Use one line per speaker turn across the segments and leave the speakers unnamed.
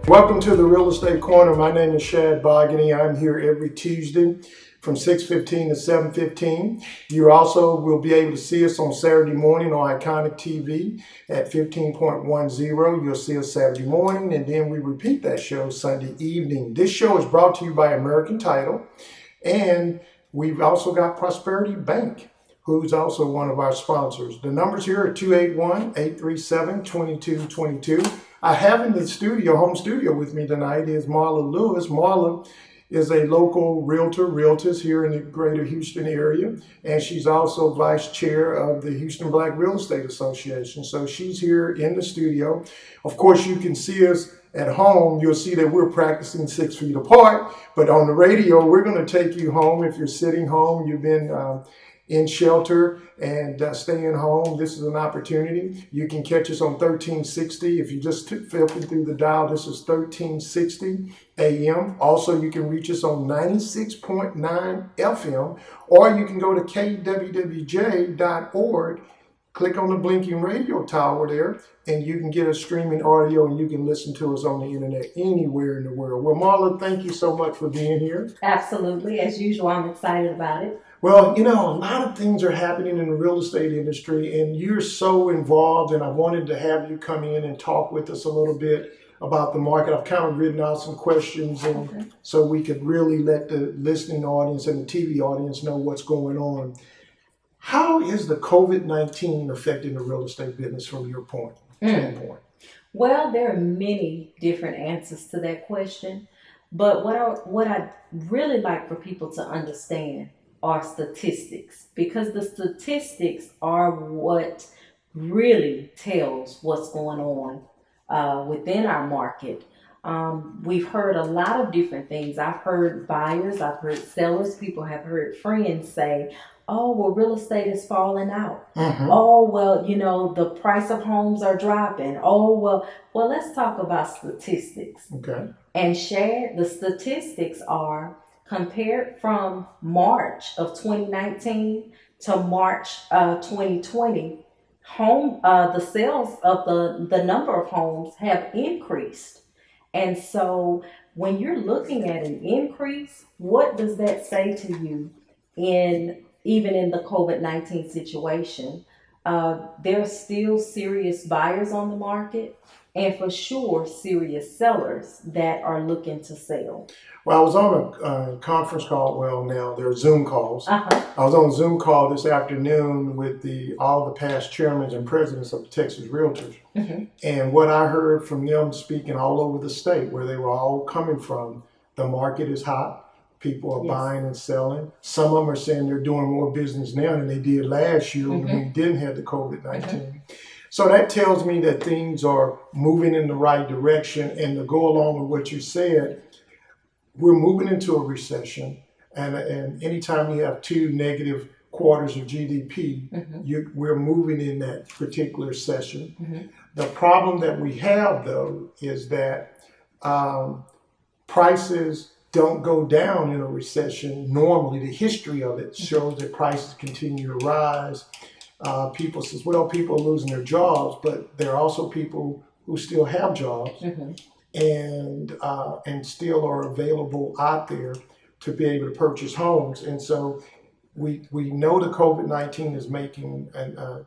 Welcome to the Real Estate Corner. My name is Shad Bogany. I'm here every Tuesday from 6:15 to 7:15. You also will be able to see us on Saturday morning on Iconic TV at 15.10. You'll see us Saturday morning, and then we repeat that show Sunday evening. This show is brought to you by American Title, and we've also got Prosperity Bank, who's also one of our sponsors. The numbers here are 281-837-2222. I have in the home studio with me tonight is Marla Lewis. Marla is a local realtor here in the greater Houston area, and she's also vice chair of the Houston Black Real Estate Association. So she's here in the studio. Of course, you can see us at home. You'll see that we're practicing 6 feet apart, but on the radio, we're going to take you home. If you're sitting home, you've been in shelter and staying home, this is an opportunity. You can catch us on 1360. If you just flipping through the dial, this is 1360 AM. Also, you can reach us on 96.9 FM, or you can go to kwwj.org, click on the blinking radio tower there, and you can get us streaming audio, and you can listen to us on the internet anywhere in the world. Well, Marla, thank you so much for being here.
Absolutely. As usual, I'm excited about it.
Well, a lot of things are happening in the real estate industry, and you're so involved, and I wanted to have you come in and talk with us a little bit about the market. I've kind of written out some questions so we could really let the listening audience and the TV audience know what's going on. How is the COVID-19 affecting the real estate business from your standpoint?
Well, there are many different answers to that question, but what I really like for people to understand are statistics, because the statistics are what really tells what's going on within our market. We've heard a lot of different things. I've heard buyers, I've heard sellers, people have heard friends say, oh, well, real estate is falling out.
Mm-hmm.
Oh, well, the price of homes are dropping. Oh, well, let's talk about statistics.
Okay.
And Shad, the statistics are compared from March of 2019 to March 2020, the sales of the number of homes have increased. And so when you're looking at an increase, what does that say to you even in the COVID-19 situation? There are still serious buyers on the market, and for sure serious sellers that are looking to sell.
Well, I was on a conference call. Well, now there are Zoom calls. I was on a Zoom call this afternoon with all the past chairmen and presidents of the Texas Realtors.
Mm-hmm.
And what I heard from them speaking all over the state, where they were all coming from, the market is hot. People are buying and selling. Some of them are saying they're doing more business now than they did last year when we didn't have the COVID-19.
Mm-hmm.
So that tells me that things are moving in the right direction. And to go along with what you said, we're moving into a recession, and anytime you have 2 negative quarters of GDP, we're moving in that particular session.
Mm-hmm.
The problem that we have, though, is that prices don't go down in a recession. Normally, the history of it shows that prices continue to rise. People says, well, people are losing their jobs, but there are also people who still have jobs. Mm-hmm. And still are available out there to be able to purchase homes. And so we know the COVID-19 is making on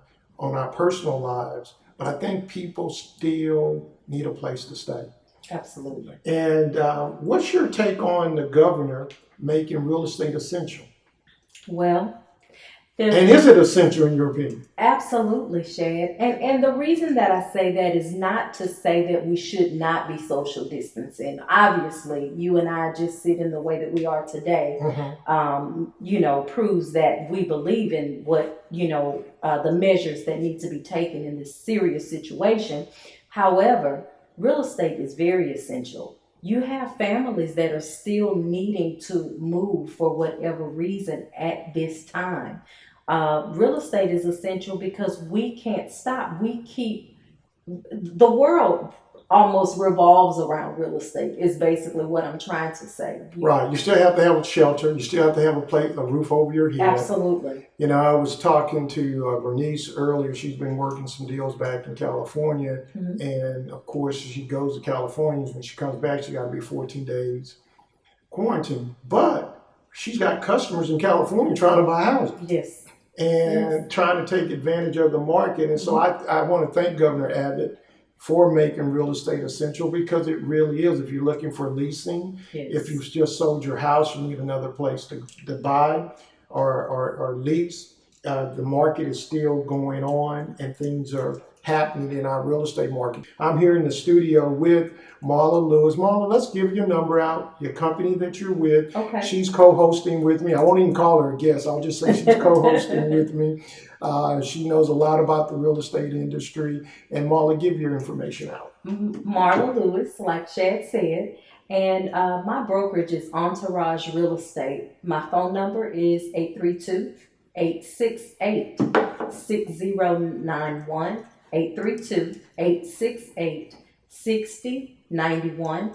our personal lives, but I think people still need a place to stay.
Absolutely.
And what's your take on the governor making real estate essential?
Well,
and is it essential in your opinion?
Absolutely, Shad. And the reason that I say that is not to say that we should not be social distancing. Obviously, you and I just sitting the way that we are today, proves that we believe in what, the measures that need to be taken in this serious situation. However, real estate is very essential. You have families that are still needing to move for whatever reason at this time. Real estate is essential because we can't stop. The world almost revolves around real estate is basically what I'm trying to say.
Right. You still have to have a shelter. You still have to have a roof over your head.
Absolutely.
You know, I was talking to Bernice earlier. She's been working some deals back in California.
Mm-hmm.
And of course, she goes to California. When she comes back, she got to be 14 days quarantine. But she's got customers in California trying to buy houses.
Yes.
And trying to take advantage of the market. And so I want to thank Governor Abbott for making real estate essential, because it really is. If you're looking for leasing, if you've just sold your house, you need another place to buy or lease. The market is still going on and things are happening in our real estate market. I'm here in the studio with Marla Lewis. Marla, let's give your number out, your company that you're with.
Okay.
She's co-hosting with me. I won't even call her a guest. I'll just say she's co-hosting with me. She knows a lot about the real estate industry. And Marla, give your information out.
Marla Lewis, like Shad said. And my brokerage is Entourage Real Estate. My phone number is 832-868-6091. 832-868-6091.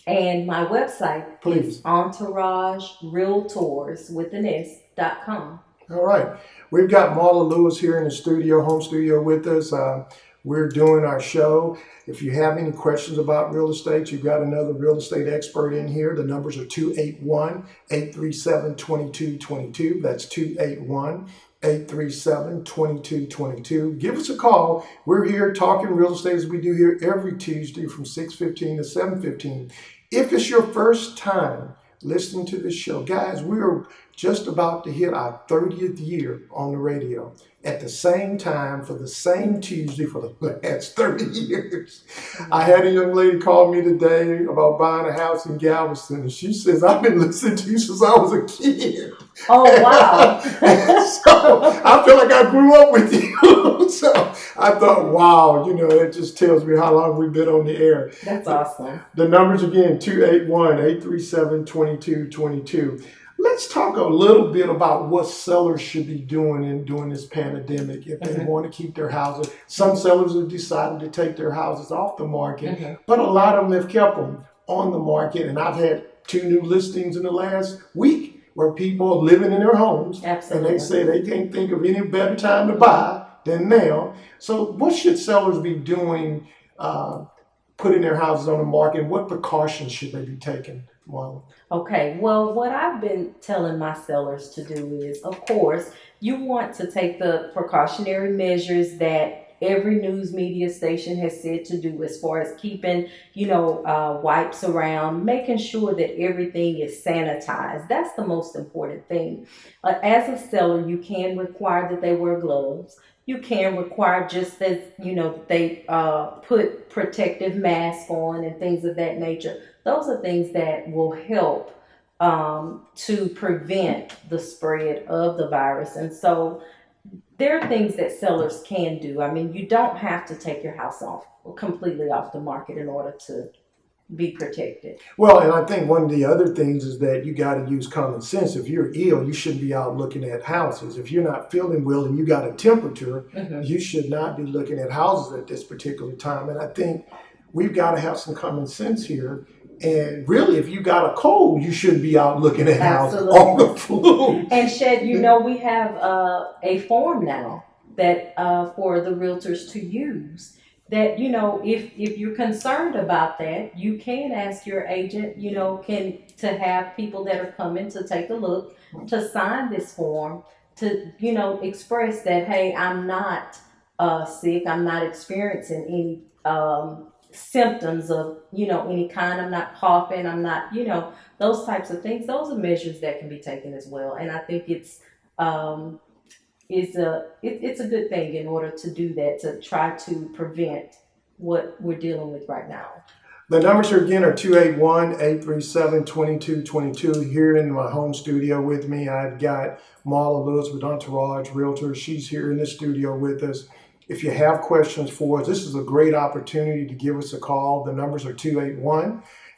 And my website is EntourageRealtors.com.
All right. We've got Marla Lewis here in the studio, home studio with us. We're doing our show. If you have any questions about real estate, you've got another real estate expert in here. The numbers are 281-837-2222. That's 281-837-2222. Give us a call. We're here talking real estate as we do here every Tuesday from 6:15 to 7:15. If it's your first time listening to this show, guys, we're just about to hit our 30th year on the radio at the same time for the same Tuesday for the last 30 years. I had a young lady call me today about buying a house in Galveston, and she says, I've been listening to you since I was a kid.
Oh, wow.
So I feel like I grew up with you. So I thought, wow, you know, it just tells me how long we've been on the air.
That's awesome.
The numbers again, 281-837-2222. Let's talk a little bit about what sellers should be doing during this pandemic if they want to keep their houses. Some sellers have decided to take their houses off the market, but a lot of them have kept them on the market. And I've had 2 new listings in the last week where people are living in their homes.
Absolutely.
And they say they can't think of any better time to buy than now. So what should sellers be doing, putting their houses on the market? What precautions should they be taking, Marla?
Okay, well, what I've been telling my sellers to do is, of course, you want to take the precautionary measures that every news media station has said to do as far as keeping, wipes around, making sure that everything is sanitized. That's the most important thing. As a seller, you can require that they wear gloves. You can require just as, they put protective masks on and things of that nature. Those are things that will help to prevent the spread of the virus. And so there are things that sellers can do. I mean, you don't have to take your house completely off the market in order to be protected.
Well, and I think one of the other things is that you got to use common sense. If you're ill, you shouldn't be out looking at houses. If you're not feeling well and you got a temperature, you should not be looking at houses at this particular time. And I think we've got to have some common sense here. And really, if you got a cold, you shouldn't be out looking at houses on the flu.
And Shed, we have a form now that for the realtors to use. That, if you're concerned about that, you can ask your agent, to have people that are coming to take a look, to sign this form, to, express that, hey, I'm not sick, I'm not experiencing any symptoms of, any kind, I'm not coughing, I'm not, those types of things. Those are measures that can be taken as well. And I think it's a good thing in order to do that, to try to prevent what we're dealing with right now.
The numbers here again are 281-837-2222. Here in my home studio with me, I've got Marla Lewis with Entourage Realtors. She's here in the studio with us. If you have questions for us, this is a great opportunity to give us a call. The numbers are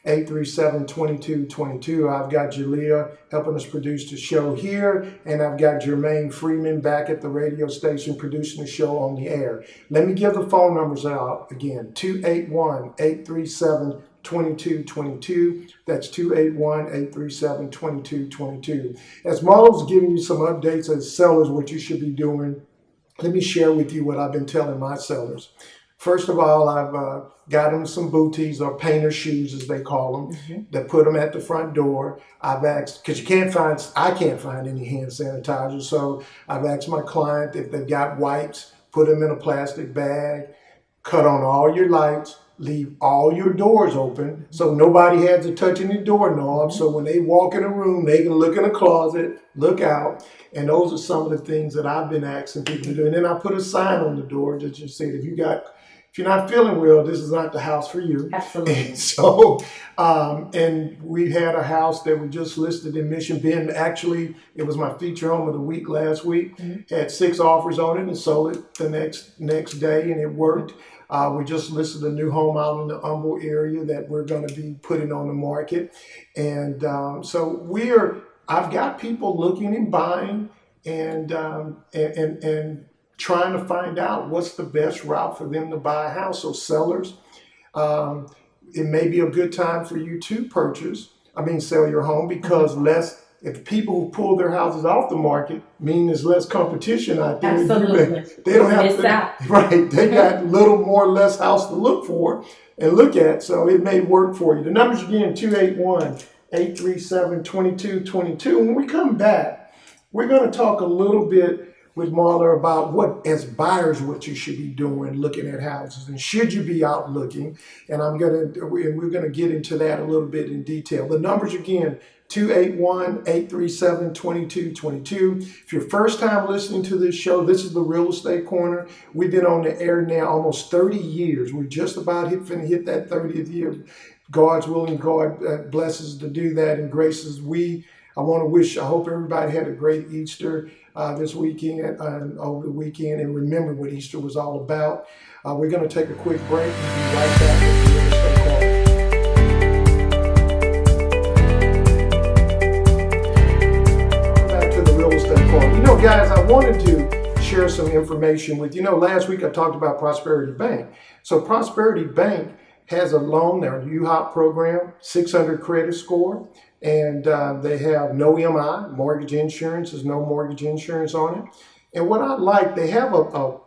837-2222. I've got Jalea helping us produce the show here, and I've got Jermaine Freeman back at the radio station producing the show on the air. Let me give the phone numbers out again. 281-837-2222. That's 281-837-2222. As Marlo's giving you some updates as sellers, what you should be doing, let me share with you what I've been telling my sellers. First of all, I've got them some booties or painter shoes, as they call them, that put them at the front door. I've asked, because I can't find any hand sanitizer, so I've asked my client if they've got wipes, put them in a plastic bag, cut on all your lights, leave all your doors open so nobody has to touch any doorknobs. So when they walk in a room, they can look in a closet, look out. And those are some of the things that I've been asking people to do. And then I put a sign on the door that just said, if you're not feeling well, this is not the house for you.
Absolutely.
And so, and we had a house that we just listed in Mission Bend. Actually, it was my feature home of the week last week. Had 6 offers on it and sold it the next day, and it worked. We just listed a new home out in the Humble area that we're going to be putting on the market. And so I've got people looking and buying and trying to find out what's the best route for them to buy a house. So sellers, it may be a good time for you to sell your home, because if people who pull their houses off the market mean there's less competition out there.
Absolutely.
They don't have to, right. They got little more less house to look for and look at. So it may work for you. The numbers again, 281-837-2222. When we come back, we're going to talk a little bit with Marla about what you should be doing, looking at houses, and should you be out looking. And we're going to get into that a little bit in detail. The numbers again, 281-837-2222. If you're first time listening to this show, this is the Real Estate Corner. We've been on the air now almost 30 years. We're just about finna hit that 30th year. God's willing, God blesses to do that and graces. I hope everybody had a great Easter this weekend and over the weekend, and remember what Easter was all about. We're going to take a quick break and be right back with the Real Estate Corner. Guys, I wanted to share some information with you. Last week I talked about Prosperity Bank. So Prosperity Bank has a loan, their UHOP program, 600 credit score, and they have no MI, mortgage insurance. There's no mortgage insurance on it. And what I like, they have a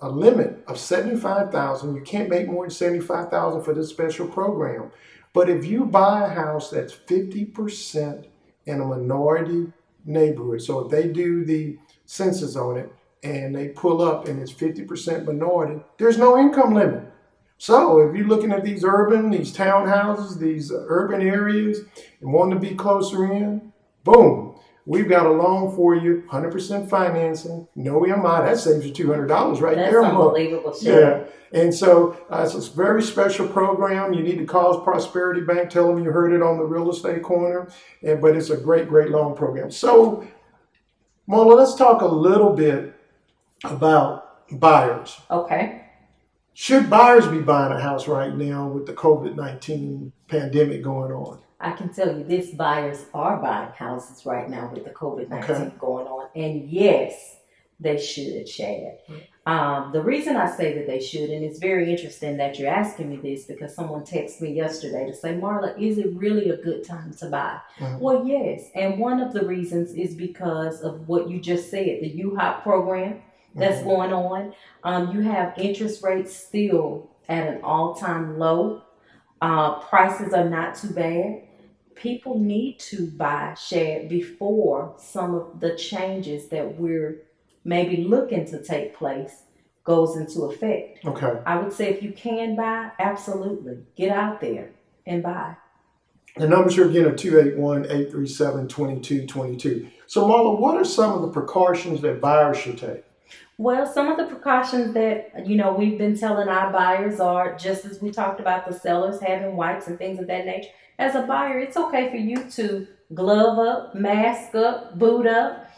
limit of $75,000. You can't make more than $75,000 for this special program. But if you buy a house that's 50% in a minority neighborhood. So if they do the census on it and they pull up and it's 50% minority, there's no income limit. So if you're looking at these townhouses, these urban areas, and want to be closer in, boom, we've got a loan for you, 100% financing, no MI. That saves you $200 right there.
That's unbelievable.
Yeah. And so it's a very special program. You need to call Prosperity Bank, tell them you heard it on the Real Estate Corner, but it's a great, great loan program. So, Marla, let's talk a little bit about buyers.
Okay.
Should buyers be buying a house right now with the COVID-19 pandemic going on?
I can tell you this, buyers are buying houses right now with the COVID-19 going on. And yes, they should, Shad. The reason I say that they should, and it's very interesting that you're asking me this, because someone texted me yesterday to say, Marla, is it really a good time to buy? Well, yes. And one of the reasons is because of what you just said, the UHOP program that's going on. You have interest rates still at an all-time low. Prices are not too bad. People need to buy, Shad, before some of the changes that we're maybe looking to take place goes into effect.
Okay.
I would say if you can buy, absolutely. Get out there and buy.
The numbers here again are 281-837-2222. So Marla, what are some of the precautions that buyers should take?
Well, some of the precautions that, we've been telling our buyers are, just as we talked about the sellers having wipes and things of that nature. As a buyer, it's okay for you to glove up, mask up, boot up,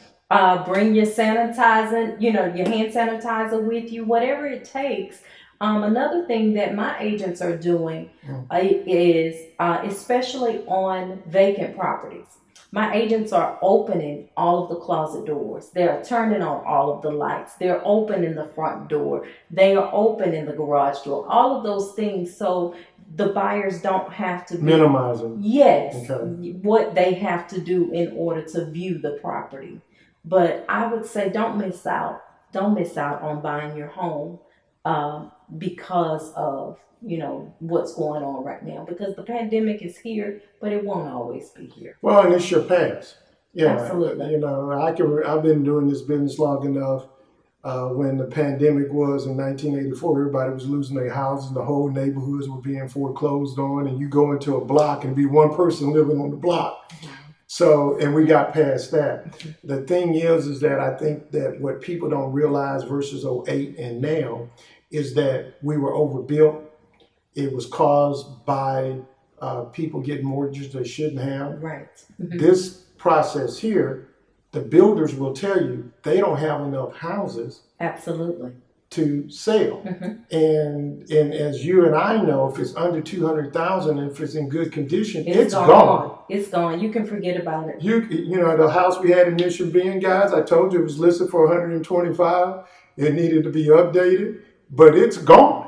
bring your sanitizer, your hand sanitizer with you, whatever it takes Another thing that my agents are doing is, especially on vacant properties, my agents are opening all of the closet doors. They're turning on all of the lights. They're opening the front door. They are opening the garage door. All of those things, so the buyers don't have to be
Minimizing.
yes,
Okay.
what they have to do in order to view the property. But I would say don't miss out. Don't miss out on buying your home because of what's going on right now. Because the pandemic is here, but it won't always be here.
Well, and it's your past. Yeah.
Absolutely.
I've been doing this business long enough. When the pandemic was in 1984, everybody was losing their houses. The whole neighborhoods were being foreclosed on, and you go into a block and be one person living on the block. So, and we got past that. The thing is that I think that what people don't realize versus '08 and now is that we were overbuilt. It was caused by people getting mortgages they shouldn't have.
Right.
This process here, the builders will tell you they don't have enough houses
Absolutely.
to sell. And as you and I know, if it's under 200,000, if it's in good condition, it's gone.
It's gone. You can forget about it.
You know, the house we had in Mission Bend, guys, I told you it was listed for 125. It needed to be updated, but it's gone.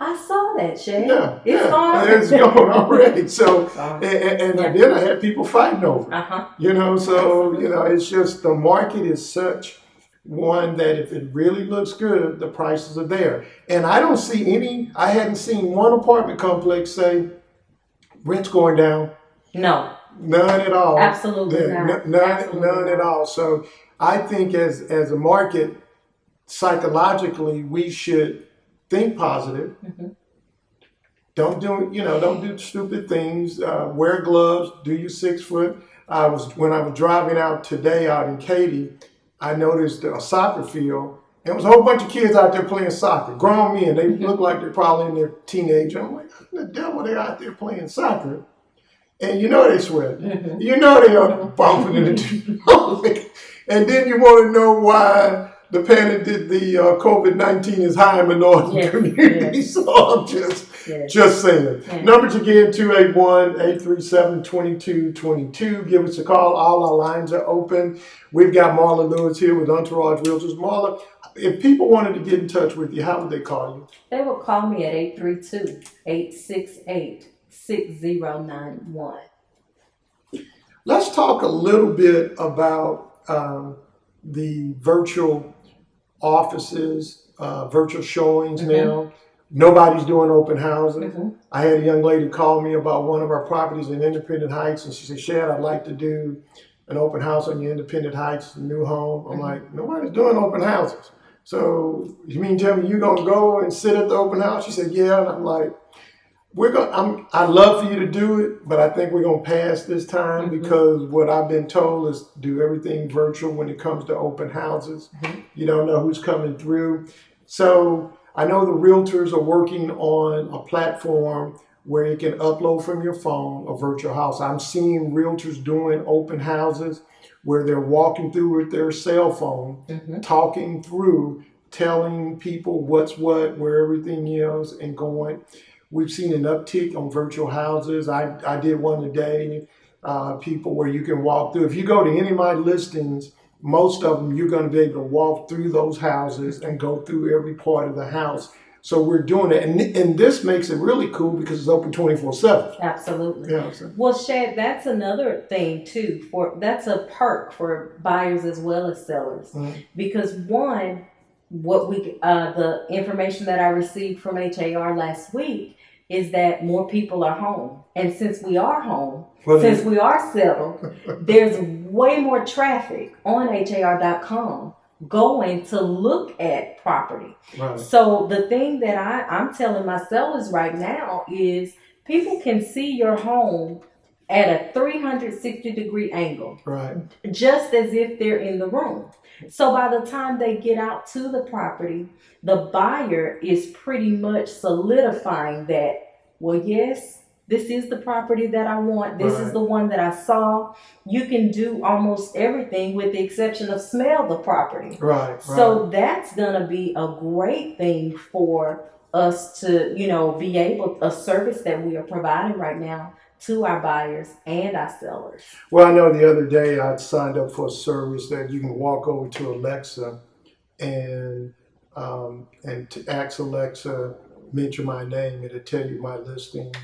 I saw that, Shay.
Yeah,
It's gone.
It's gone already. So, and then I had people fighting over it. You know, so, it's just the market is such one that if it really looks good, the prices are there. And I hadn't seen one apartment complex say rent's going down.
No.
None at all.
Absolutely not.
None at all. So I think as a market, psychologically, we should think positive. Don't do stupid things. Wear gloves. Do your 6 foot. When I was driving out today out in Katy, I noticed a soccer field. And it was a whole bunch of kids out there playing soccer. Grown men. They look like they're probably in their teenager. I'm like, the devil, they're out there playing soccer. And they sweat. They are bumping into and then you want to know why the COVID-19 is high in minority communities. So I'm just saying. Numbers again, 281-837-2222. Give us a call. All our lines are open. We've got Marla Lewis here with Entourage Realtors. Marla, if people wanted to get in touch with you, how would they call you?
They would call me at 832-868-6091.
Let's talk a little bit about the virtual offices, virtual showings now. Nobody's doing open houses. I had a young lady call me about one of our properties in Independent Heights, and she said, Shad, I'd like to do an open house on your Independent Heights new home. I'm like, nobody's doing open houses. So you mean tell me you're going to go and sit at the open house? She said, yeah. And I'm like, I'd love for you to do it, but I think we're going to pass this time because what I've been told is do everything virtual when it comes to open houses. You don't know who's coming through. So I know the realtors are working on a platform where you can upload from your phone a virtual house. I'm seeing realtors doing open houses where they're walking through with their cell phone, talking through, telling people what's what, where everything is, and going. We've seen an uptick on virtual houses. I did one today, people where you can walk through. If you go to any of my listings, most of them, you're going to be able to walk through those houses and go through every part of the house. So we're doing it. And this makes it really cool because it's open 24/7.
Absolutely.
Yeah,
well, Shad, that's another thing too. That's a perk for buyers as well as sellers. Because one, the information that I received from HAR last week is that more people are home. And since we are home, since we are settled, there's way more traffic on HAR.com going to look at property.
Right.
So the thing that I'm telling my sellers right now is people can see your home at a 360-degree angle.
Right.
Just as if they're in the room. So by the time they get out to the property, the buyer is pretty much solidifying that, well, yes, this is the property that I want. This is the one that I saw. You can do almost everything with the exception of smell the property.
Right.
So that's going to be a great thing for us to, be able a service that we are providing right now to our buyers and our sellers.
Well, I know the other day I signed up for a service that you can walk over to Alexa and to ask Alexa, mention my name, it'll tell you my listings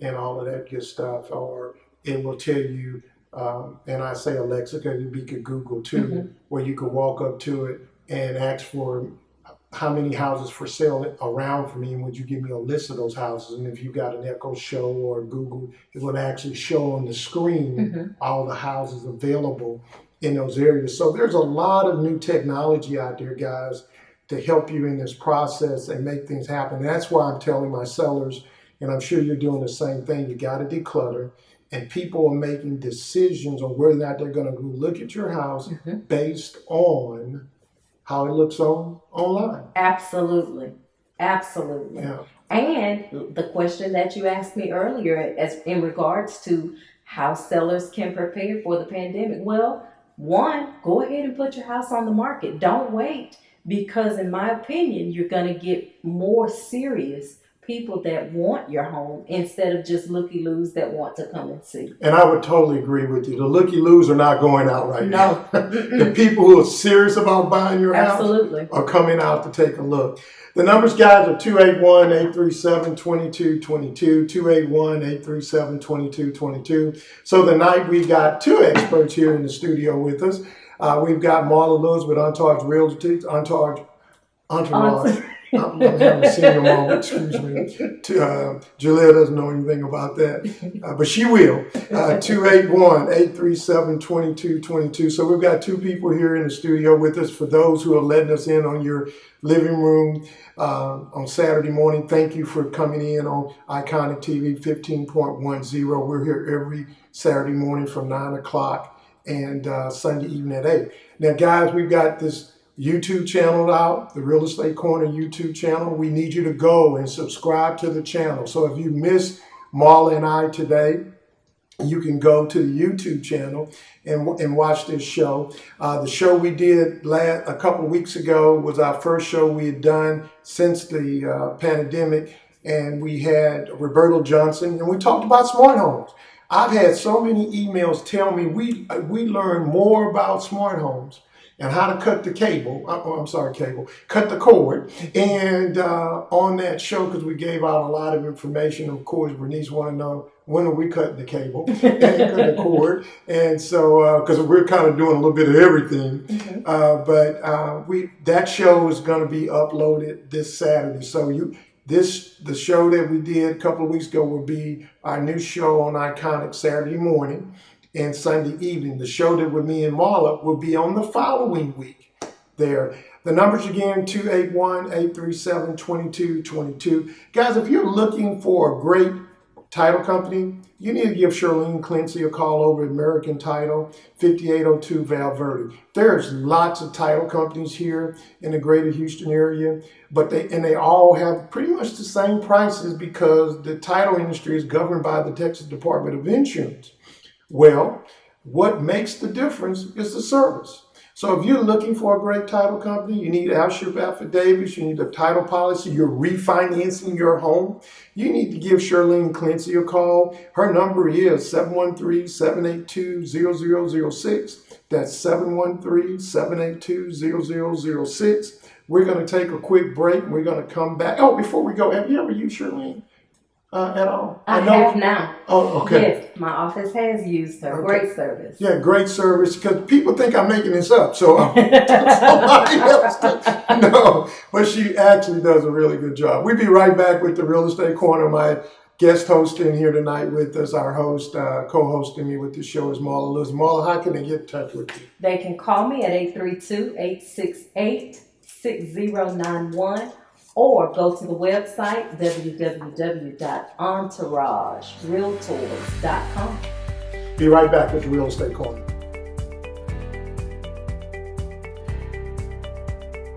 and all of that good stuff, or it will tell you, and I say Alexa because it'd be good Google too, where you could walk up to it and ask for how many houses for sale around for me, and would you give me a list of those houses? And if you got an Echo Show or Google, it would actually show on the screen all the houses available in those areas. So there's a lot of new technology out there, guys, to help you in this process and make things happen. And that's why I'm telling my sellers, and I'm sure you're doing the same thing, you got to declutter. And people are making decisions on whether or not they're going to go look at your house based on how it looks online.
Absolutely. Absolutely.
Yeah.
And the question that you asked me earlier as in regards to how sellers can prepare for the pandemic. Well, one, go ahead and put your house on the market. Don't wait, because in my opinion, you're going to get more serious people that want your home instead of just looky-loos that want to come and see.
And I would totally agree with you. The looky-loos are not going out right now.
No.
The people who are serious about buying your house are coming out to take a look. The numbers, guys, are 281-837-2222, 281-837-2222. So tonight we got two experts here in the studio with us. We've got Marla Lewis with Entourage Realty, Entourage. I'm having a senior moment, excuse me. Jalea doesn't know anything about that, but she will. 281-837-2222. So we've got two people here in the studio with us. For those who are letting us in on your living room on Saturday morning, thank you for coming in on Iconic TV 15.10. We're here every Saturday morning from 9 o'clock and Sunday evening at 8. Now, guys, we've got this YouTube channel out, the Real Estate Corner YouTube channel. We need you to go and subscribe to the channel. So if you missed Marla and I today, you can go to the YouTube channel and watch this show. The show we did a couple of weeks ago was our first show we had done since the pandemic, and we had Roberto Johnson, and we talked about smart homes. I've had so many emails tell me we learned more about smart homes and how to cut the cut the cord. And on that show, because we gave out a lot of information, of course, Bernice wanted to know, when are we cutting the cable and cutting the cord? And so, because we're kind of doing a little bit of everything. But that show is going to be uploaded this Saturday. So the show that we did a couple of weeks ago will be our new show on Iconic Saturday morning and Sunday evening. The show that with me and Marla will be on the following week there. The numbers again, 281-837-2222. Guys, if you're looking for a great title company, you need to give Charlene Clancy a call over at American Title, 5802 Val Verde. There's lots of title companies here in the greater Houston area, but they all have pretty much the same prices because the title industry is governed by the Texas Department of Insurance. Well, what makes the difference is the service. So if you're looking for a great title company, you need ASHIP affidavits, you need a title policy, you're refinancing your home, you need to give Charlene Clancy a call. Her number is 713-782-0006. That's 713-782-0006. We're going to take a quick break. We're going to come back. Oh, before we go, have you ever used Charlene? At all?
I have now.
Oh, okay.
Yes, my office has used her. Okay. Great service.
Yeah, great service, because people think I'm making this up, so somebody else. No, but she actually does a really good job. We'll be right back with the Real Estate Corner. My guest host in here tonight with us, our host, co-hosting me with the show is Marla Lewis. Marla, how can they get in touch with you?
They can call me at 832-868-6091. Or go to the website, www.entouragerealtors.com.
Be right back with the Real Estate Corner.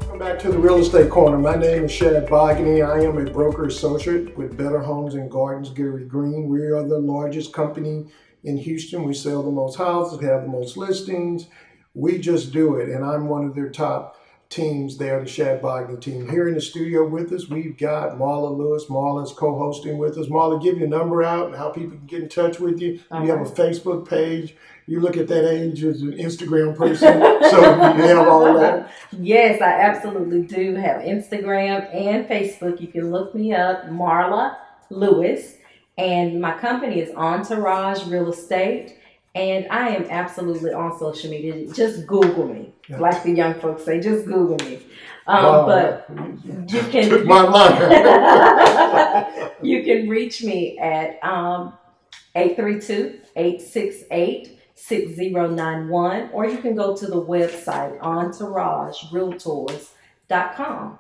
Welcome back to the Real Estate Corner. My name is Shad Bogany. I am a broker associate with Better Homes and Gardens, Gary Green. We are the largest company in Houston. We sell the most houses, have the most listings. We just do it, and I'm one of their top teams there, the Shad Bogdan team. Here in the studio with us, we've got Marla Lewis. Marla's co-hosting with us. Marla, give your number out and how people can get in touch with you. You have a Facebook page. You look at that age as an Instagram person, so you have all that.
Yes, I absolutely do have Instagram and Facebook. You can look me up, Marla Lewis, and my company is Entourage Real Estate. And I am absolutely on social media. Just Google me, like the young folks say. Just Google me. But you can
took my line.
You can reach me at 832-868-6091, or you can go to the website EntourageRealtors.com.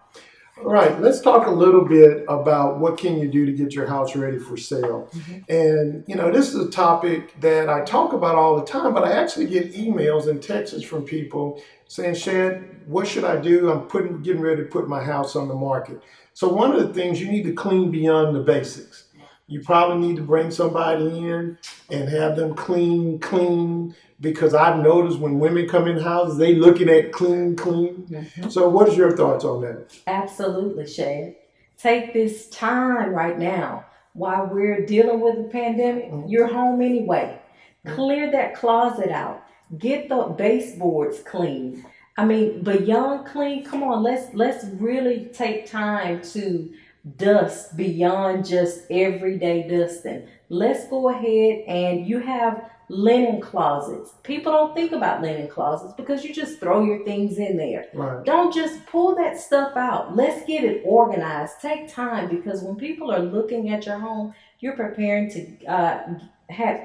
All right, let's talk a little bit about what can you do to get your house ready for sale. And, this is a topic that I talk about all the time, but I actually get emails and texts from people saying, Shad, what should I do? I'm getting ready to put my house on the market. So one of the things, you need to clean beyond the basics. You probably need to bring somebody in and have them clean, because I've noticed when women come in houses, they looking at clean. So what is your thoughts on that?
Absolutely, Shad. Take this time right now while we're dealing with the pandemic. You're home anyway. Clear that closet out. Get the baseboards clean. I mean, beyond clean, come on, let's really take time to dust beyond just everyday dusting. Let's go ahead, and you have linen closets. People don't think about linen closets because you just throw your things in there.
Right.
Don't just pull that stuff out. Let's get it organized. Take time, because when people are looking at your home, you're preparing to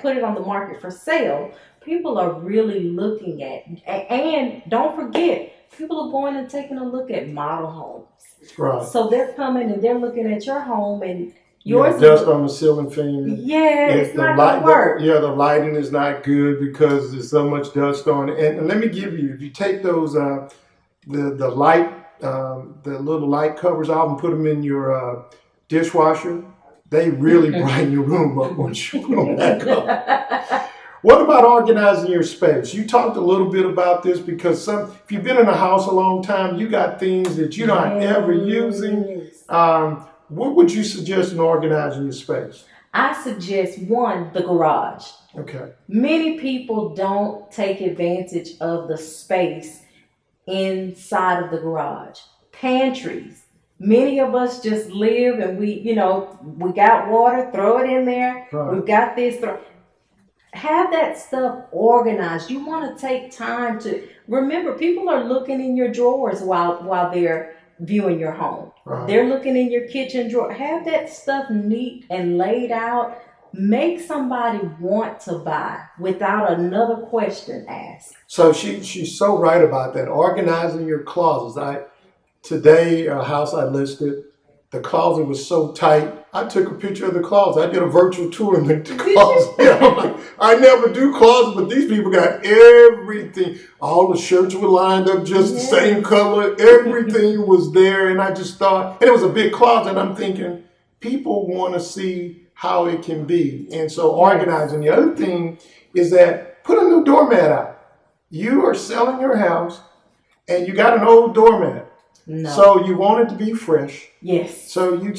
put it on the market for sale. People are really looking at, and don't forget, people are going and taking a look at model homes.
Right.
So they're coming and they're looking at your home, and yours
dust on the ceiling fan.
Yeah, it's not gonna work.
The lighting is not good because there's so much dust on it. And let me give you, if you take those the little light covers off and put them in your dishwasher, they really brighten your room up once you put them back up. What about organizing your space? You talked a little bit about this, because if you've been in a house a long time, you got things that you're not ever using. What would you suggest in organizing your space?
I suggest, one, the garage.
Okay.
Many people don't take advantage of the space inside of the garage. Pantries. Many of us just live and we got water, throw it in there.
Right.
We've got this. Have that stuff organized. You want to take time to remember, people are looking in your drawers while they're viewing your home.
Right.
They're looking in your kitchen drawer. Have that stuff neat and laid out. Make somebody want to buy without another question asked.
So she's so right about that. Organizing your closets. Today, a house I listed, the closet was so tight. I took a picture of the closet. I did a virtual tour in the closet. I never do closets, but these people got everything. All the shirts were lined up just the same color. Everything was there. And I just thought, and it was a big closet. I'm thinking, people want to see how it can be. And so organizing. The other thing is that put a new doormat out. You are selling your house and you got an old doormat.
No.
So you want it to be fresh.
Yes.
So you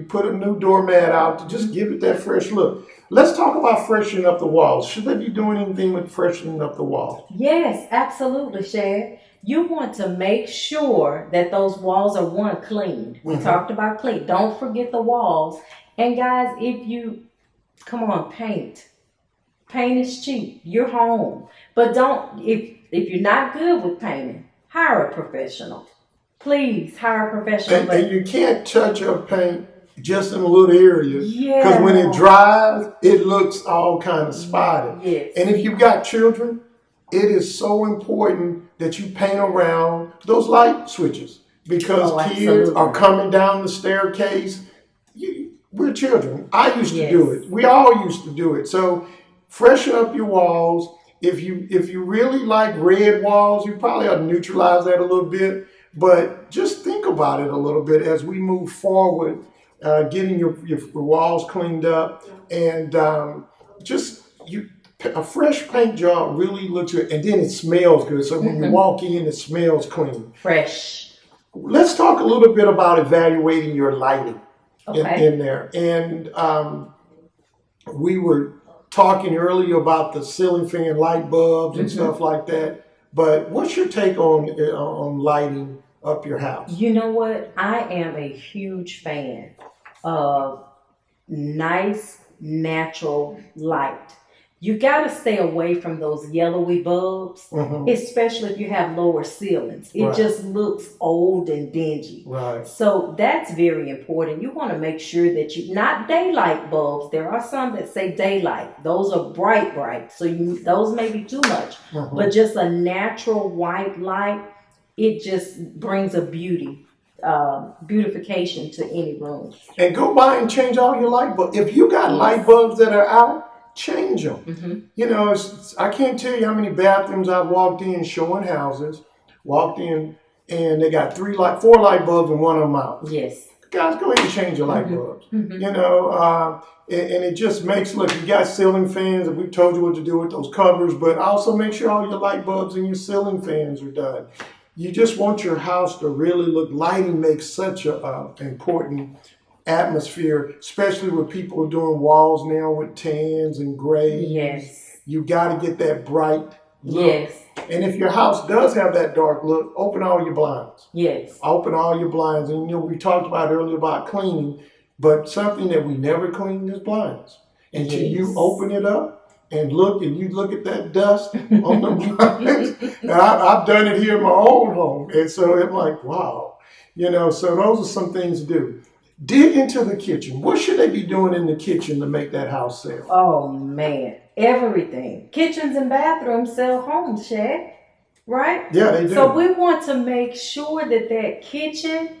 put a new doormat out to just give it that fresh look. Let's talk about freshening up the walls. Should they be doing anything with freshening up the walls?
Yes, absolutely, Shad. You want to make sure that those walls are cleaned. We talked about clean. Don't forget the walls. And guys, come on, paint. Paint is cheap. You're home. But if you're not good with painting, hire a professional. Please hire a professional.
And you can't touch up paint just in a little area. Because when it dries, it looks all kind of spotted.
Yes.
And if you've got children, it is so important that you paint around those light switches. Because kids are coming down the staircase. We're children. I used to do it. We all used to do it. So freshen up your walls. If you really like red walls, you probably ought to neutralize that a little bit. But just think about it a little bit as we move forward, getting your walls cleaned up, and A fresh paint job really looks good, and then it smells good. So when you walk in, it smells clean.
Fresh.
Let's talk a little bit about evaluating your lighting
Okay.
in there. And we were talking earlier about the ceiling fan light bulbs and stuff like that. But what's your take on lighting up your house?
You know what? I am a huge fan of nice natural light. You got to stay away from those yellowy bulbs, especially if you have lower ceilings. It just looks old and dingy.
Right.
So that's very important. You want to make sure that not daylight bulbs. There are some that say daylight. Those are bright. So those may be too much. But just a natural white light, it just brings a beautification to any room.
And go by and change all your light bulbs. If you got light bulbs that are out, change them. You know, I can't tell you how many bathrooms I've walked in showing houses, walked in and they got 4 light bulbs and one of them out.
Yes.
Guys, go ahead and change your light bulbs. You know, and it just makes, look, you got ceiling fans and we told you what to do with those covers, but also make sure all your light bulbs and your ceiling fans are done. You just want your house to really look, lighting makes such a important atmosphere, especially with people doing walls now with tans and grays.
Yes.
You got to get that bright look.
Yes.
And if your house does have that dark look, open all your blinds.
Yes.
Open all your blinds. And you know, we talked about earlier about cleaning, but something that we never clean is blinds. Until you open it up and you look at that dust on the blinds. And I've done it here in my own home. And so I'm like, wow. You know, so those are some things to do. Dig into the kitchen. What should they be doing in the kitchen to make that house sell?
Oh, man. Everything. Kitchens and bathrooms sell homes, Shaq. Right?
Yeah, they do.
So we want to make sure that kitchen,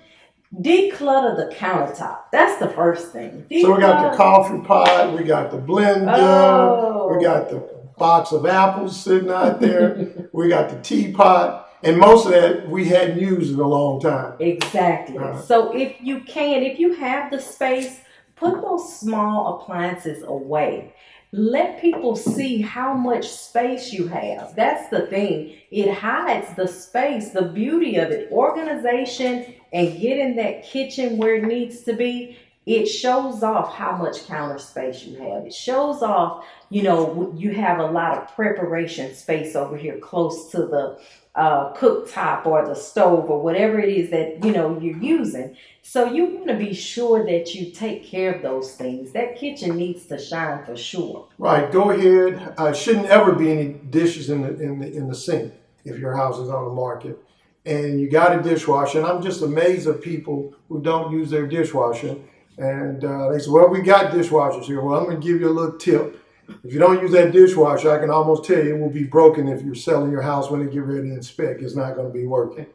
declutter the countertop. That's the first thing.
So we got the coffee pot, we got the blender, we got the box of apples sitting out there, we got the teapot. And most of that we hadn't used in a long time.
Exactly. So if you have the space, put those small appliances away. Let people see how much space you have. That's the thing. It hides the space, the beauty of it. Organization and getting that kitchen where it needs to be, it shows off how much counter space you have. It shows off, you know, you have a lot of preparation space over here close to the cooktop or the stove or whatever it is that, you know, you're using. So you want to be sure that you take care of those things. That kitchen needs to shine for sure.
Right. Go ahead. Shouldn't ever be any dishes in the sink if your house is on the market. And you got a dishwasher. And I'm just amazed at people who don't use their dishwasher. And they say, well, we got dishwashers here. Well, I'm going to give you a little tip. If you don't use that dishwasher, I can almost tell you it will be broken if you're selling your house when they get ready to inspect. It's not going to be working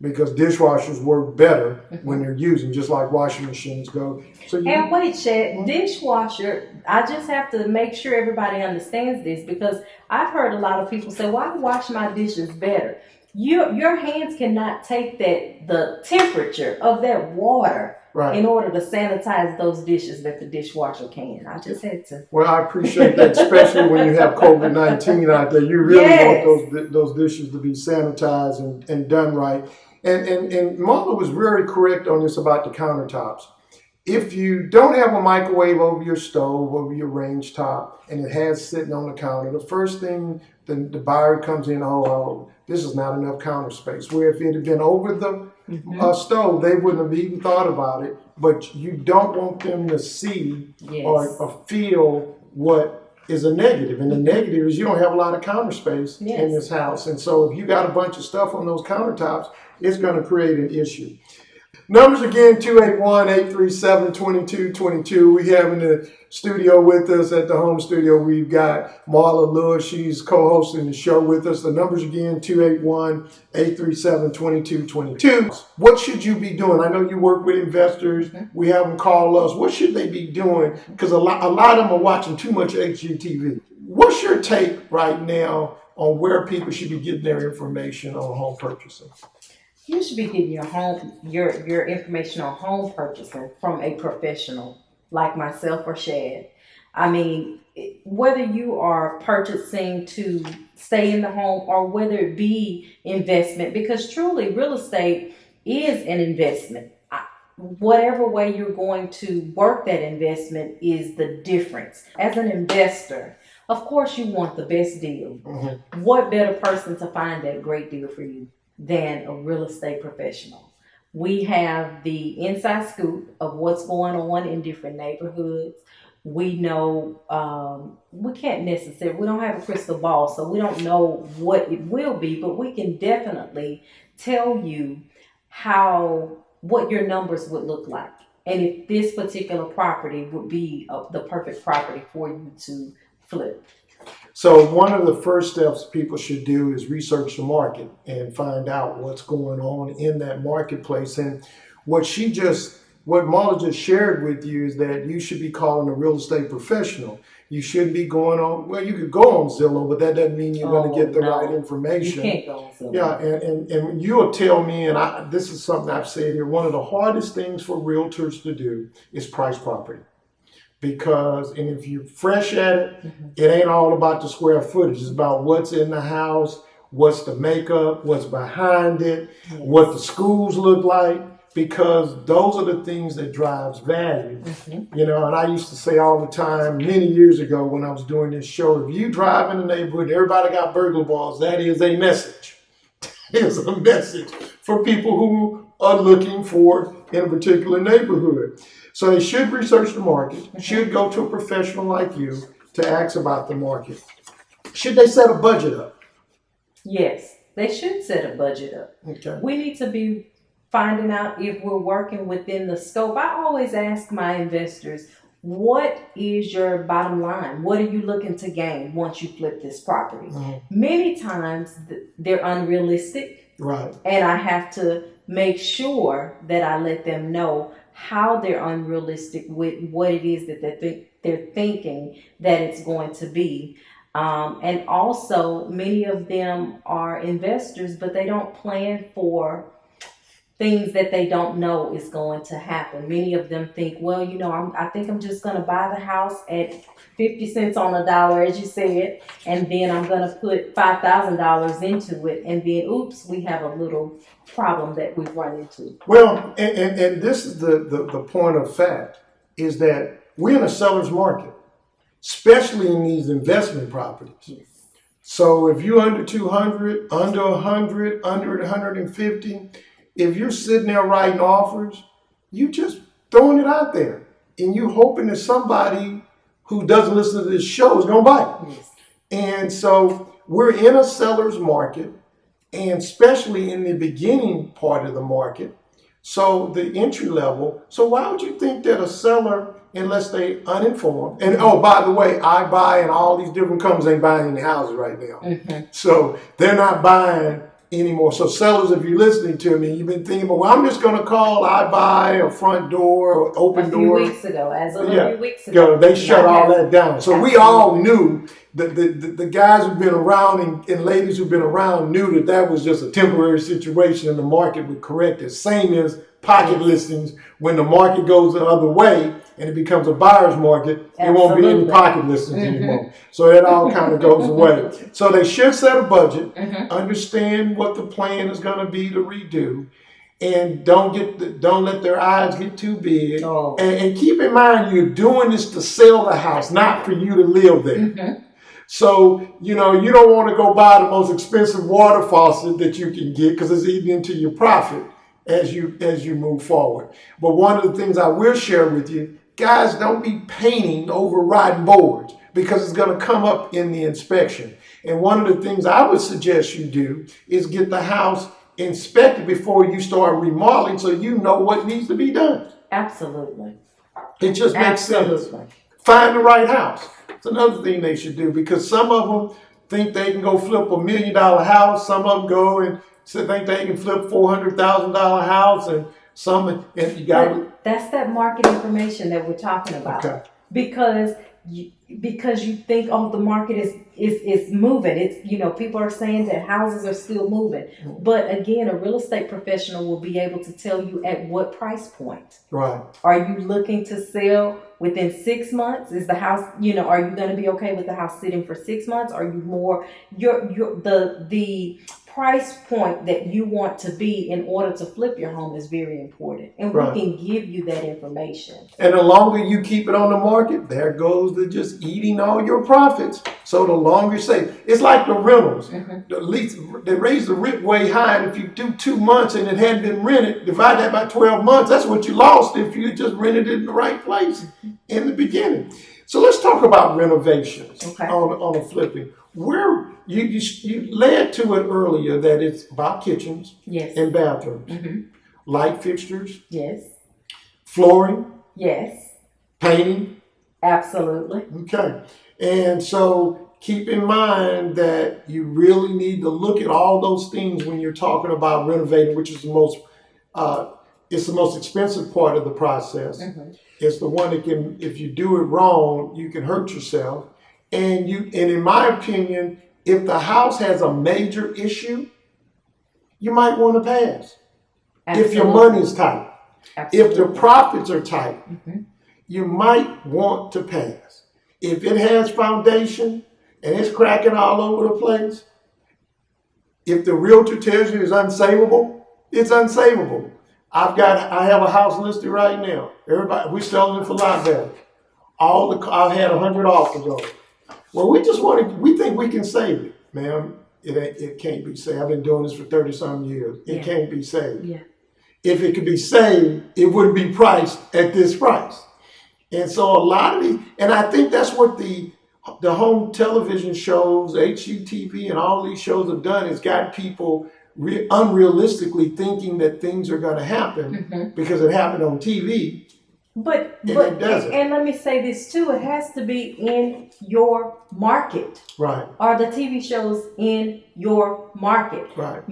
because dishwashers work better when they're using, just like washing machines go.
And wait, Chad, dishwasher, I just have to make sure everybody understands this because I've heard a lot of people say, well, I wash my dishes better. Your hands cannot take the temperature of that water in order to sanitize those dishes that the dishwasher can. I just had to.
Well, I appreciate that, especially when you have COVID-19 out there. You really want those dishes to be sanitized and done right. And Marla was very correct on this about the countertops. If you don't have a microwave over your stove, over your range top, and it has sitting on the counter, the first thing the buyer comes in, this is not enough counter space. Where if it had been over the stove, they wouldn't have even thought about it. But you don't want them to see or feel what is a negative. And the negative is you don't have a lot of counter space in this house. And so if you got a bunch of stuff on those countertops, it's going to create an issue. Numbers again, 281-837-2222. We have in the studio with us at the home studio, we've got Marla Lewis. She's co-hosting the show with us. The numbers again, 281-837-2222. What should you be doing? I know you work with investors. We have them call us. What should they be doing? Because a lot of them are watching too much HGTV. What's your take right now on where people should be getting their information on home purchasing?
You should be getting your information on home purchasing from a professional like myself or Shad. I mean, whether you are purchasing to stay in the home or whether it be investment, because truly real estate is an investment. Whatever way you're going to work that investment is the difference. As an investor, of course you want the best deal.
Mm-hmm.
What better person to find that great deal for you than a real estate professional? We have the inside scoop of what's going on in different neighborhoods. We know we can't necessarily, we don't have a crystal ball, so we don't know what it will be, but we can definitely tell you what your numbers would look like, and if this particular property would be the perfect property for you to flip.
So one of the first steps people should do is research the market and find out what's going on in that marketplace. And what Marla just shared with you is that you should be calling a real estate professional. You shouldn't be going on, well, you could go on Zillow, but that doesn't mean you're going to get the right information.
You can't go on Zillow.
Yeah, and you'll tell me, and this is something I've said here, one of the hardest things for realtors to do is price property. Because, and if you're fresh at it, it ain't all about the square footage. It's about what's in the house, what's the makeup, what's behind it, what the schools look like, because those are the things that drives value. You know, and I used to say all the time, many years ago when I was doing this show, if you drive in the neighborhood, everybody got burglar balls, that is a message. It is a message for people who are looking for in a particular neighborhood. So they should research the market, should go to a professional like you to ask about the market. Should they set a budget up?
Yes, they should set a budget up.
Okay.
We need to be finding out if we're working within the scope. I always ask my investors, what is your bottom line? What are you looking to gain once you flip this property? Many times they're unrealistic.
Right.
And I have to make sure that I let them know how they're unrealistic with what it is that they're thinking that it's going to be. And also, many of them are investors, but they don't plan for things that they don't know is going to happen. Many of them think, well, you know, I think I'm just going to buy the house at 50 cents on the dollar, as you said, and then I'm going to put $5,000 into it, and then, oops, we have a little problem that we've run into.
Well, and this is the point of fact, is that we're in a seller's market, especially in these investment properties.
Yes.
So if you're under 200, under 100, under 150, if you're sitting there writing offers, you just throwing it out there, and you hoping that somebody who doesn't listen to this show is going to buy it.
Yes.
And so we're in a seller's market, and especially in the beginning part of the market, so the entry level. So why would you think that a seller, unless they uninformed, and oh, by the way, I buy, and all these different companies ain't buying any houses right now. So they're not buying anymore. So sellers, if you're listening to me, you've been thinking, well, I'm just going to call I buy a front door or open door.
A few weeks ago, as of a few weeks ago.
They shut all that down. So
Absolutely.
we all knew that the guys who've been around and ladies who've been around knew that was just a temporary situation and the market would correct it. Same as pocket listings. When the market goes the other way and it becomes a buyer's market, there won't be any pocket listings anymore. So that all kind of goes away. So they should set a budget, understand what the plan is going to be to redo, and don't let their eyes get too big.
Oh.
And keep in mind, you're doing this to sell the house, not for you to live there. So, you know, you don't want to go buy the most expensive water faucet that you can get because it's eating into your profit as you move forward. But one of the things I will share with you, guys, don't be painting over rotten boards because it's going to come up in the inspection. And one of the things I would suggest you do is get the house inspected before you start remodeling so you know what needs to be done.
Absolutely.
It just makes sense. Find the right house. It's another thing they should do, because some of them think they can go flip $1 million house. Some of them go and think they can flip $400,000 house, and some, and you got.
That's that market information that we're talking about.
Okay.
Because because you think, oh, the market is moving. It's, people are saying that houses are still moving. But again, a real estate professional will be able to tell you at what price point.
Right.
Are you looking to sell within 6 months? Is the house, are you going to be okay with the house sitting for 6 months? Are you more the price point that you want to be in order to flip your home is very important, and we can give you that information. And
the longer you keep it on the market, there goes the just eating all your profits. So the longer you save, it's like the rentals. The lease, they raise the rent way high, and if you do 2 months and it hadn't been rented, divide that by 12 months. That's what you lost if you just rented it in the right place in the beginning. So let's talk about renovations on a flipping. Where you led to it earlier that it's about kitchens and bathrooms, light fixtures, flooring, painting,
absolutely.
Okay, and so keep in mind that you really need to look at all those things when you're talking about renovating, which is the most it's the most expensive part of the process. It's the one that can, if you do it wrong, you can hurt yourself. And in my opinion, if the house has a major issue, you might want to pass. Absolutely. If your money's tight, if the profits are tight, you might want to pass. If it has foundation and it's cracking all over the place, if the realtor tells you it's unsavable, it's unsavable. I have a house listed right now. We're selling it for a lot better. I had 100 offers on it. Well, we think we can save it. Ma'am, it can't be saved. I've been doing this for 30-some years. It can't be saved. Yeah. If it could be saved, it wouldn't be priced at this price. And so a lot of and I think that's what the home television shows, HGTV and all these shows have done, is got people unrealistically thinking that things are going to happen because it happened on TV.
But and let me say this too, it has to be in your market.
Right.
Are the TV shows in your market?
Right.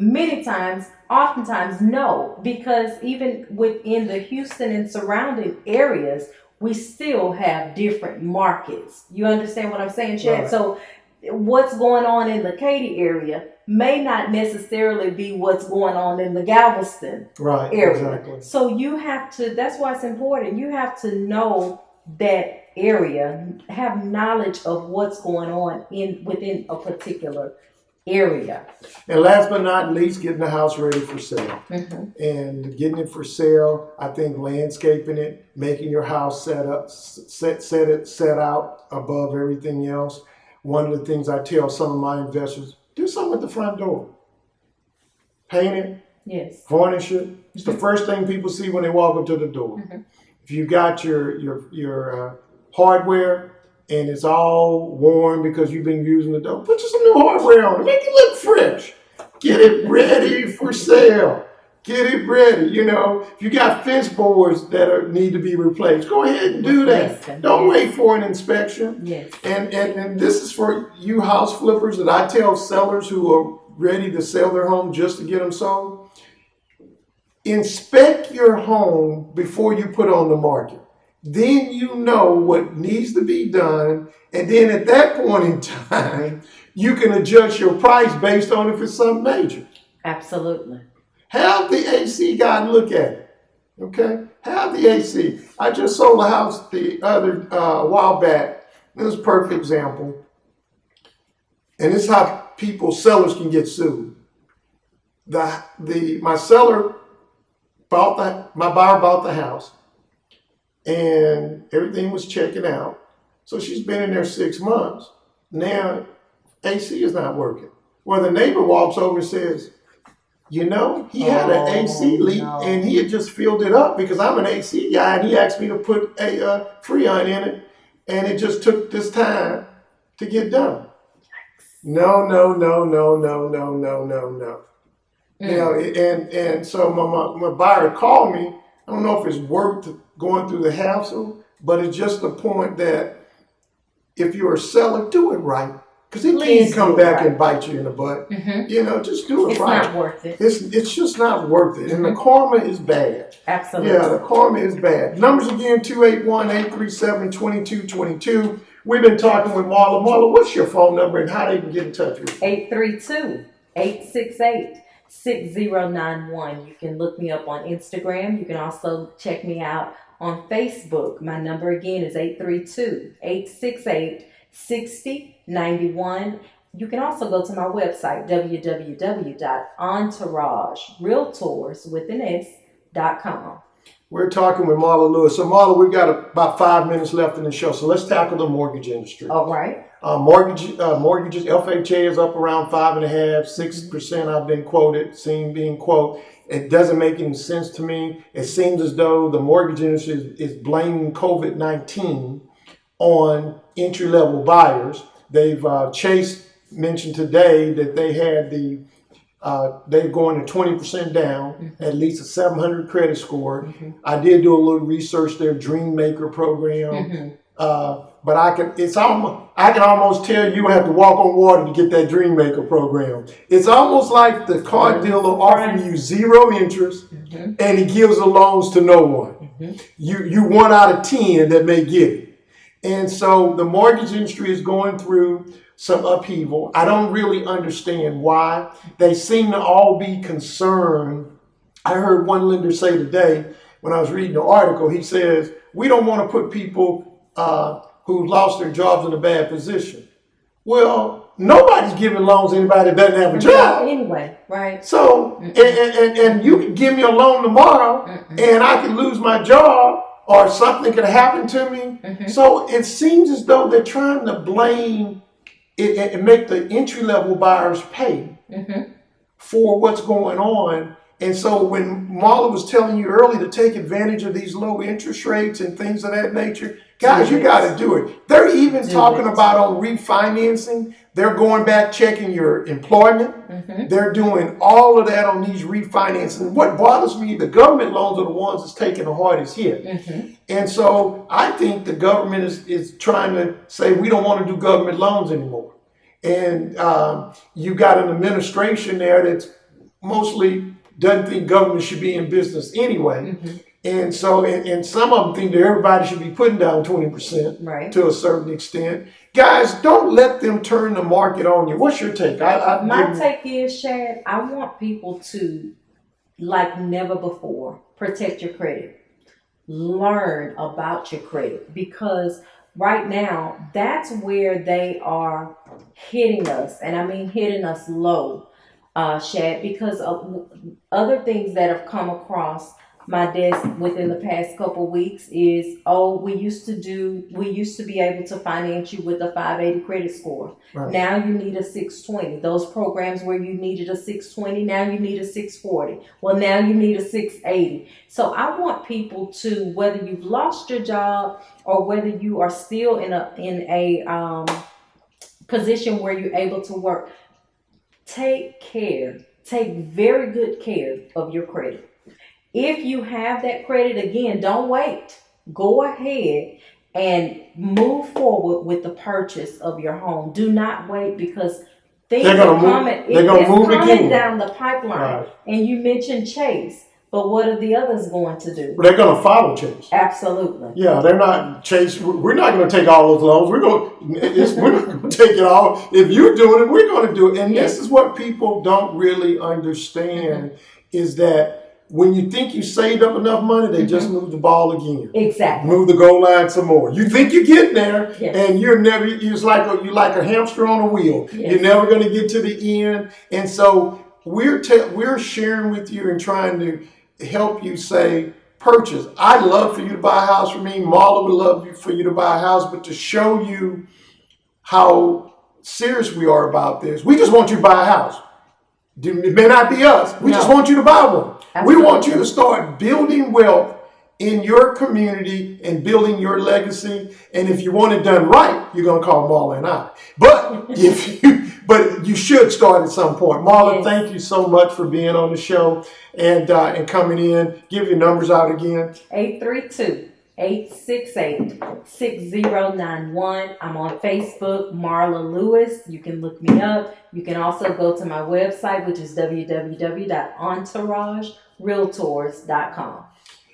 Oftentimes no, because even within the Houston and surrounding areas, we still have different markets. You understand what I'm saying, Chad? Right. So what's going on in the Katy area may not necessarily be what's going on in the Galveston area. Exactly. So you have to, that's why it's important. You have to know that area, have knowledge of what's going on within a particular area.
And last but not least, getting the house ready for sale. And getting it for sale, I think landscaping it, making your house set out above everything else. One of the things I tell some of my investors, do something at the front door. Paint it.
Yes.
Varnish it. It's the first thing people see when they walk up to the door. If you got your hardware and it's all worn because you've been using the door, put some new hardware on it. Make it look fresh. Get it ready for sale. Get it ready. If you got fence boards that need to be replaced, go ahead and do that. Don't wait for an inspection.
Yes.
And this is for you house flippers that I tell sellers who are ready to sell their home just to get them sold. Inspect your home before you put on the market. Then you know what needs to be done. And then at that point in time, you can adjust your price based on if it's something major.
Absolutely.
Have the AC guy look at it, okay? Have the AC. I just sold a house the other while back. This is a perfect example. And this is how sellers can get sued. My buyer bought the house, and everything was checking out. So she's been in there 6 months. Now, AC is not working. Well, the neighbor walks over and says, he had an AC leak and he had just filled it up because I'm an AC guy and he asked me to put a Freon in it and it just took this time to get done. No. And so my buyer called me. I don't know if it's worth going through the hassle, but it's just the point that if you're a seller, do it right. Because it can come back and bite you in the butt. Just do it right. It's not worth it. It's just not worth it. And the karma is bad.
Absolutely.
Yeah, the karma is bad. Numbers again, 281-837-2222. We've been talking with Marla. Marla, what's your phone number and how they can get in touch with you?
832-868-6091. You can look me up on Instagram. You can also check me out on Facebook. My number again is 832-868-6091. You can also go to my website, www.entouragerealtors.com.
We're talking with Marla Lewis. So Marla, we've got about 5 minutes left in the show. So let's tackle the mortgage industry.
All right.
Mortgages, FHA is up around 5.5%, 6%. I've been seen being quoted. It doesn't make any sense to me. It seems as though the mortgage industry is blaming COVID-19 on entry-level buyers. Chase mentioned today that they had they're going to 20% down, at least a 700 credit score. I did do a little research, their Dream Maker program. But I can almost tell you have to walk on water to get that Dream Maker program. It's almost like the car dealer offering you zero interest and he gives the loans to no one. You 1 out of 10 that may get it. And so the mortgage industry is going through some upheaval. I don't really understand why. They seem to all be concerned. I heard one lender say today when I was reading the article, he says, we don't want to put people who lost their jobs in a bad position. Well, nobody's giving loans to anybody that doesn't have a job.
Anyway, right.
So, and you can give me a loan tomorrow and I can lose my job or something could happen to me. So it seems as though they're trying to blame it and make the entry-level buyers pay for what's going on. And so when Marla was telling you earlier to take advantage of these low interest rates and things of that nature, guys, you got to do it. They're even talking about on refinancing. They're going back, checking your employment. They're doing all of that on these refinancing. What bothers me, the government loans are the ones that's taking the hardest hit. And so I think the government is trying to say we don't want to do government loans anymore. And you got an administration there that's mostly doesn't think government should be in business anyway. And so, and some of them think that everybody should be putting down 20% to a certain extent. Guys, don't let them turn the market on you. What's your take?
My take is, Shad, I want people to, like never before, protect your credit. Learn about your credit, because right now, that's where they are hitting us. And I mean hitting us low. Shad, because of other things that have come across my desk within the past couple weeks is, we used to be able to finance you with a 580 credit score. Now you need a 620. Those programs where you needed a 620, now you need a 640. Well, now you need a 680. So I want people to, whether you've lost your job or whether you are still in a position where you're able to work, take very good care of your credit. If you have that credit, again, don't wait. Go ahead and move forward with the purchase of your home. Do not wait, because things are coming. It's coming down the pipeline. And you mentioned Chase, but what are the others going to do?
They're going to follow Chase.
Absolutely.
Yeah, they're not Chase. We're not going to take all those loans. We're not going to take it all. If you're doing it, we're going to do it. And this is what people don't really understand is that when you think you saved up enough money, they just move the ball again.
Exactly.
Move the goal line some more. You think you're getting there, and you're like a hamster on a wheel. You're never going to get to the end. And so we're sharing with you and trying to help you say purchase. I'd love for you to buy a house from me. Marla would love for you to buy a house, but to show you how serious we are about this, we just want you to buy a house. It may not be us. We just want you to buy one. Absolutely. We want you to start building wealth in your community and building your legacy. And if you want it done right, you're going to call Marla and I. But but you should start at some point. Marla, thank you so much for being on the show and coming in. Give your numbers out again.
832-868-6091. I'm on Facebook, Marla Lewis. You can look me up. You can also go to my website, which is www.entouragerealtors.com.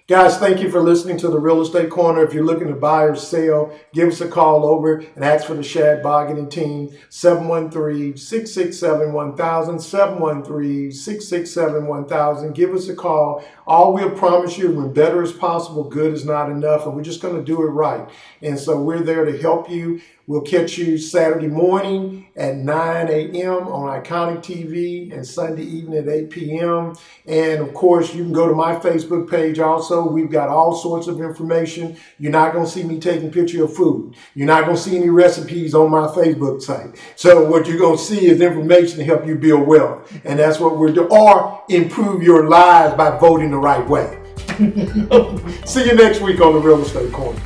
Guys, thank you for listening to the Real Estate Corner. If you're looking to buy or sell, give us a call over and ask for the Shad Bargaining Team, 713-667-1000, 713-667-1000. Give us a call. All we'll promise you, when better is possible, good is not enough, and we're just going to do it right. And so we're there to help you. We'll catch you Saturday morning at 9 a.m. on Iconic TV and Sunday evening at 8 p.m. And of course, you can go to my Facebook page also. We've got all sorts of information. You're not going to see me taking pictures of food. You're not going to see any recipes on my Facebook site. So what you're going to see is information to help you build wealth. And that's what we're doing. Or improve your lives by voting the right way. See you next week on the Real Estate Corner.